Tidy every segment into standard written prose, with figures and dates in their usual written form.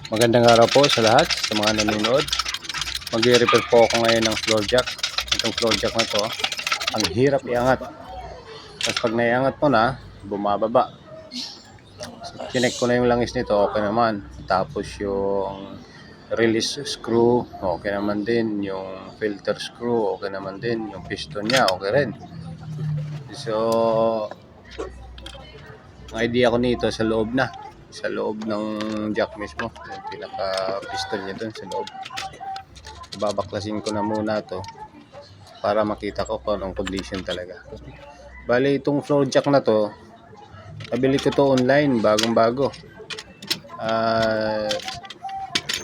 Magandang araw po sa lahat, sa mga nanonood. Mag-i-repair po ako ngayon ng floor jack. Itong floor jack na to, ang hirap iangat. Tapos pag naiangat mo na, bumababa. So, chinek ko na yung langis nito, okay naman. Tapos yung release screw, okay naman din. Yung filter screw, okay naman din. Yung piston niya, okay rin. So, ang idea ko nito sa loob na. Sa loob ng jack mismo. Yung pinaka-piston niya dun sa loob. Babaklasin ko na muna to para makita ko kung anong condition talaga. Bali, itong floor jack na to, nabili ko to online, bagong bago.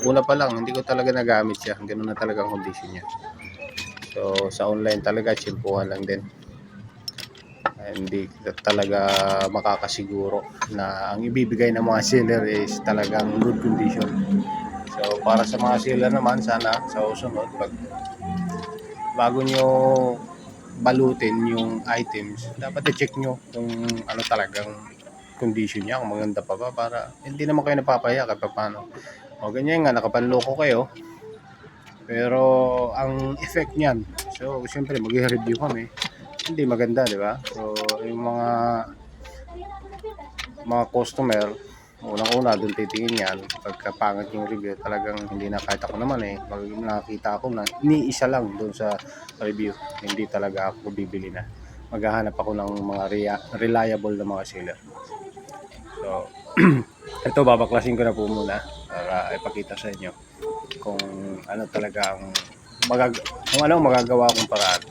Una pa lang, hindi ko talaga nagamit siya. Ganun na talaga ang condition niya. So, sa online talaga, tsimpuhan lang din. Hindi talaga makakasiguro na ang ibibigay ng mga seller is talagang good condition. So, para sa mga seller naman, sana sa usunod, bago nyo balutin yung items, dapat i-check nyo kung ano talagang condition niya, kung maganda pa ba, para hindi naman kayo napapaya kahit paano. O ganyan nga, nakapanloko kayo, pero ang effect niyan, so siyempre mag-review kami, hindi maganda, di ba? So yung mga customer, unang-una doon titingin yan. Pagkapangat yung review, talagang hindi na, kahit ako naman pag nakita ako na ni isa lang doon sa review, hindi talaga ako bibili na. Maghahanap ako ng mga reliable na mga seller. So ito, babaklasin ko na po muna para ipakita sa inyo kung ano talaga kung anong magagawa kong paraan.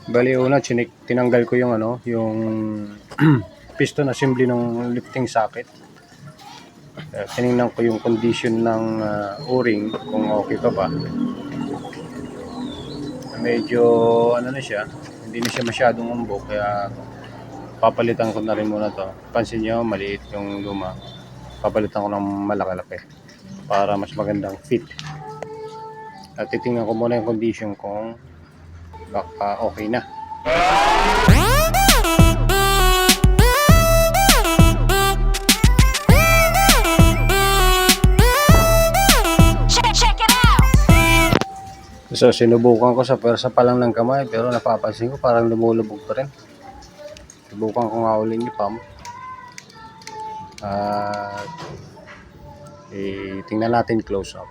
Bali, una tinanggal ko yung yung piston assembly ng lifting socket. Tiningnan ko yung condition ng o-ring kung okay pa ba. Medyo na siya, hindi na siya masyadong umbok, kaya papalitan ko na rin muna to. Pansin nyo, maliit yung luma. Papalitan ko ng malaki-laki para mas magandang fit. At titingnan ko muna yung condition kung baka okay na. So sinubukan ko sa pwersa pa lang ng kamay, pero napapansin ko parang lumulubog pa rin. Subukan ko nga ulit yung pump. Tingnan natin close up.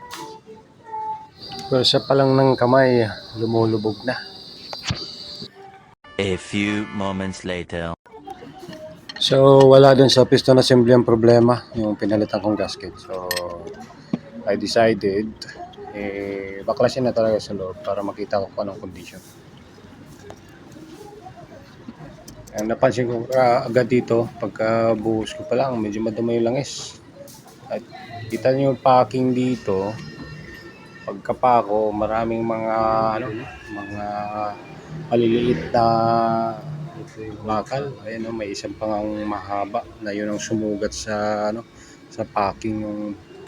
Pwersa pa lang ng kamay, lumulubog na. A few moments later. So wala dun sa piston assembly ang problema, yung pinalitan kong gasket. So I decided baklasin na talaga sa loob para makita ko kung anong condition. Ang napansin ko agad dito, pagka buhos ko pa lang, medyo madumi yung langis. At kita nyo yung packing dito, pagkapako, maraming mga maliliit na bakal. Ayan, may isang pangang mahaba na yun ang sumugat sa sa packing yung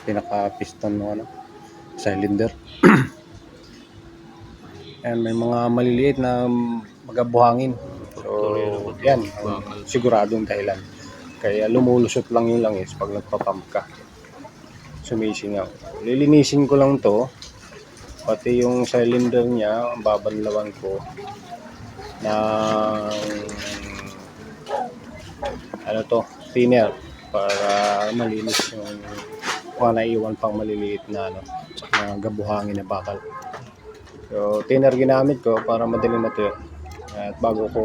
pinaka-piston ng cylinder. And may mga maliliit na magabuhangin. So yan ang siguradong dahilan. Kaya lumulusot lang yung langis pag nagpa-pump ka. Sumisingaw. Lilinisin ko lang to, pati yung cylinder niya, ang babanlawan ko ng thinner para malinis yung kung naiwan pang maliliit na gabuhangin na bakal. So thinner ginamit ko para madali matuyo. At bago ko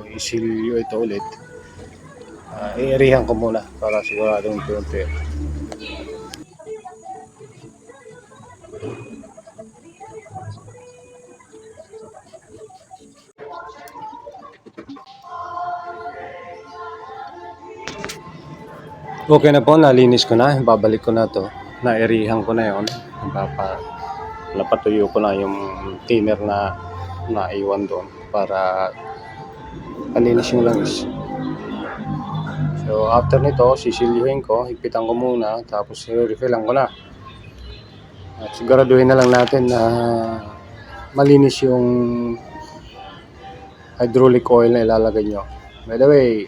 isilyo ito ulit, i-arihan ko muna para siguradong tuyo. Okay na po, nalinis ko na, babalik ko na to, nairihan ko na yon, napatuyo ko na yung thinner na naiwan doon para malinis yung langis. So after nito, sisilyuhin ko, higpitan ko muna, tapos i-refillan ko na. At siguraduhin na lang natin na malinis yung hydraulic oil na ilalagay nyo. By the way,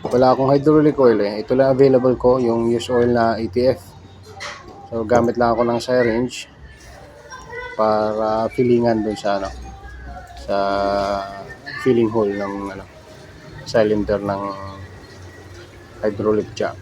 wala akong hydraulic oil eh. Ito lang available ko, yung used oil na ATF. So gamit lang ako ng syringe para fillingan dun sa sa filling hole ng cylinder ng hydraulic jack.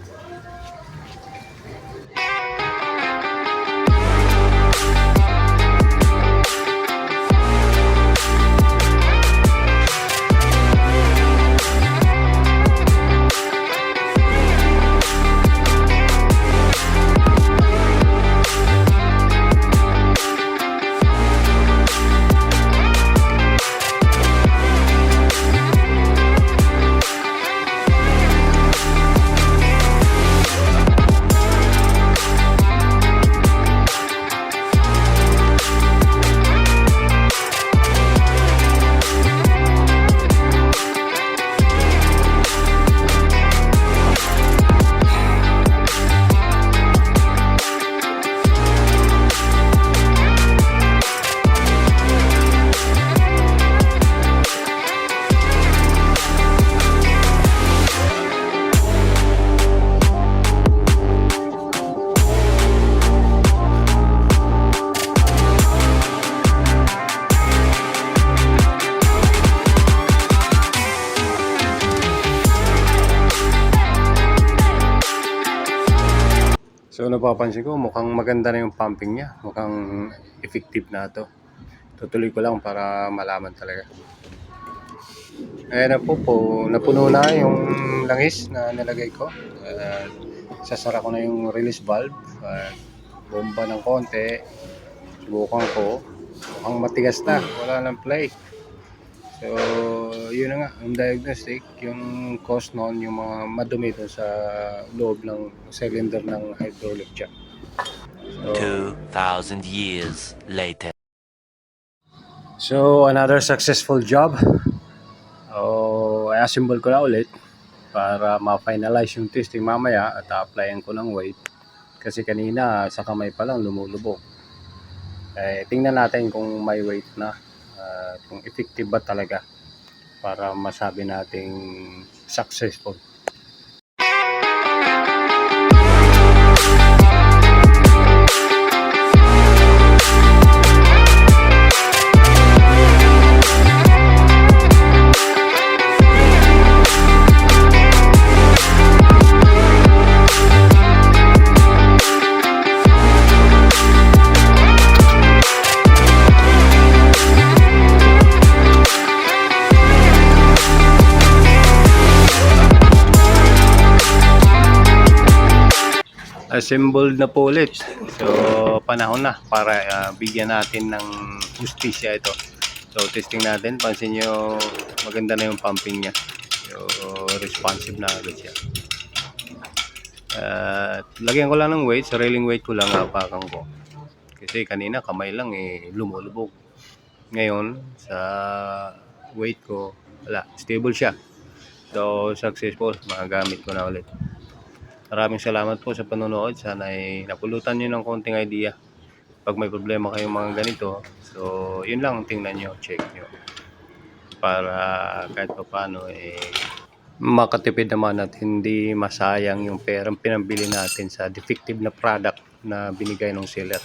So napapansin ko mukhang maganda na yung pumping niya. Mukhang effective na to. Tutuloy ko lang para malaman talaga. Ayan na po, napuno na yung langis na nilagay ko. Sasara ko na yung release valve. Bomba ng konti. Subukan ko. Mukhang matigas na. Wala nang play. So, yun na nga, ang diagnostic, yung cause noon, yung mga madumi doon sa loob ng cylinder ng hydraulic jack. So, 2,000 years later. So, another successful job. I-assemble ko na ulit para ma-finalize yung testing mamaya at applyan ko ng weight. Kasi kanina, sa kamay pa lang lumulubog. Tingnan natin kung may weight na. Kung effective ba talaga para masabi nating successful. Assembled na po ulit. So, panahon na para bigyan natin ng justisya ito. So, testing natin. Pansin nyo, maganda na yung pumping niya. So, responsive na agad siya. Lagyan ko lang ng weight. Sariling weight ko lang hapakan ko. Kasi kanina kamay lang lumulubog. Ngayon, sa weight ko, wala. Stable siya. So, successful. Magagamit ko na ulit. Maraming salamat po sa panonood. Sana ay napulutan nyo ng konting idea. Pag may problema kayong mga ganito, so yun lang tingnan nyo, check nyo. Para kahit pa paano makatipid naman at hindi masayang yung perang pinambili natin sa defective na product na binigay ng seller.